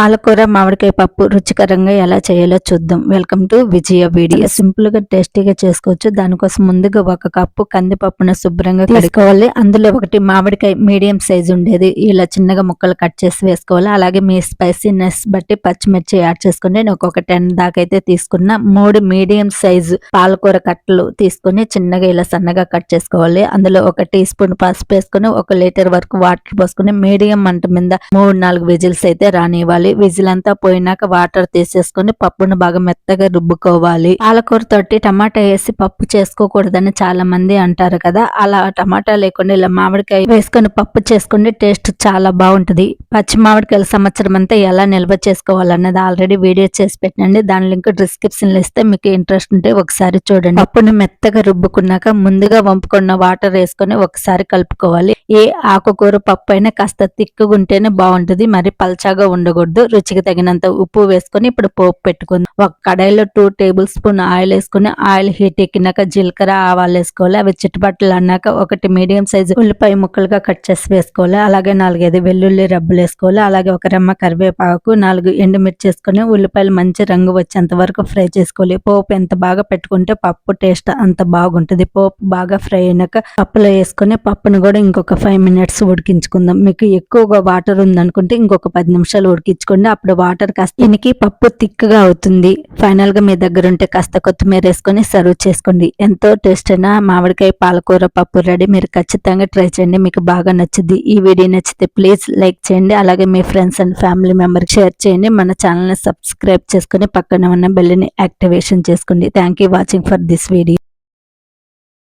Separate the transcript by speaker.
Speaker 1: పాలకూర మామిడికాయ పప్పు రుచికరంగా ఎలా చేయాలో చూద్దాం. Welcome to Vijaya video. Simple గా టేస్టీగా చేసుకోవచ్చు. దానికోసం ముందుగా 1 కప్పు కందిపప్పును శుభ్రంగా కడుక్కోవాలి. అందులో 1 మామిడికాయ మీడియం సైజ్ ఉండేది ఇలా చిన్నగా ముక్కలు కట్ చేసి వేసుకోవాలి. అలాగే మీ స్పైసీనెస్ బట్టి పచ్చిమిర్చి యాడ్ చేసుకోండి. నేను ఒక 10 దాకా అయితే తీసుకున్న 3 మీడియం సైజు పాలకూర కట్టలు తీసుకొని చిన్నగా ఇలా సన్నగా కట్ చేసుకోవాలి. అందులో 1 టీ స్పూన్ పసుపు వేసుకొని 1 లీటర్ వరకు వాటర్ పోసుకొని మీడియం మంట మీద 3-4 విజిల్స్ అయితే రానివ్వాలి. విజిల్ అంతా పోయినాక వాటర్ తీసేసుకొని పప్పును బాగా మెత్తగా రుబ్బుకోవాలి. పాలకూర తోటి టమాటా వేసి పప్పు చేసుకోకూడదని చాలా మంది అంటారు కదా, అలా టమాటా లేకుండా ఇలా మామిడికాయ వేసుకొని పప్పు చేసుకుంటే టేస్ట్ చాలా బాగుంటది. పచ్చి మామిడికాయల సంవత్సరం అంతా ఎలా నిల్వ చేసుకోవాలన్నది ఆల్రెడీ వీడియో చేసి పెట్టండి. దాని లింక్ డిస్క్రిప్షన్ లో ఇస్తే మీకు ఇంట్రెస్ట్ ఉంటే ఒకసారి చూడండి. పప్పును మెత్తగా రుబ్బుకున్నాక ముందుగా వంపుకున్న వాటర్ వేసుకొని ఒకసారి కలుపుకోవాలి. ఏ ఆకుకూర పప్పు అయినా కాస్త తిక్కుగా ఉంటేనే బాగుంటది, మరి పల్చాగా ఉండకూడదు. రుచికి తగినంత ఉప్పు వేసుకొని ఇప్పుడు పోపు పెట్టుకుందాం. ఒక కడాయిలో 2 టేబుల్ స్పూన్ ఆయిల్ వేసుకుని ఆయిల్ హీట్ ఎక్కినాక జీలకర్ర ఆవాలు వేసుకోవాలి. అవి చిట్టుపట్లు అన్నాక 1 మీడియం సైజు ఉల్లిపాయ ముక్కలుగా కట్ చేసి వేసుకోవాలి. అలాగే 4-5 వెల్లుల్లి రబ్బలు వేసుకోవాలి. అలాగే 1 రెమ్మ కరివేపాకు, 4 ఎండుమిర్చి వేసుకొని ఉల్లిపాయలు మంచి రంగు వచ్చేంత వరకు ఫ్రై చేసుకోవాలి. పోపు ఎంత బాగా పెట్టుకుంటే పప్పు టేస్ట్ అంత బాగుంటది. పోపు బాగా ఫ్రై అయినాక పప్పులో వేసుకొని పప్పును కూడా ఇంకొక 5 మినిట్స్ ఉడికించుకుందాం. మీకు ఎక్కువగా వాటర్ ఉందనుకుంటే ఇంకొక 10 నిమిషాలు ఉడికించుకోండి. అప్పుడు వాటర్ కాస్త ఇనికి పప్పు థిక్గా అవుతుంది. ఫైనల్ గా మీ దగ్గర ఉంటే కాస్త కొత్తిమీర వేసుకొని సర్వ్ చేసుకోండి. ఎంతో టేస్ట్ అయిన మామిడికాయ పాలకూర పప్పు రెడీ. మీరు ఖచ్చితంగా ట్రై చేయండి, మీకు బాగా నచ్చుద్ది. ఈ వీడియో నచ్చితే ప్లీజ్ లైక్ చేయండి. అలాగే మీ friends and family member share చేయండి. మన ఛానల్ ని సబ్స్క్రైబ్ చేసుకుని పక్కన ఉన్న బెల్ ని యాక్టివేషన్ చేసుకోండి. Thank you watching for this video.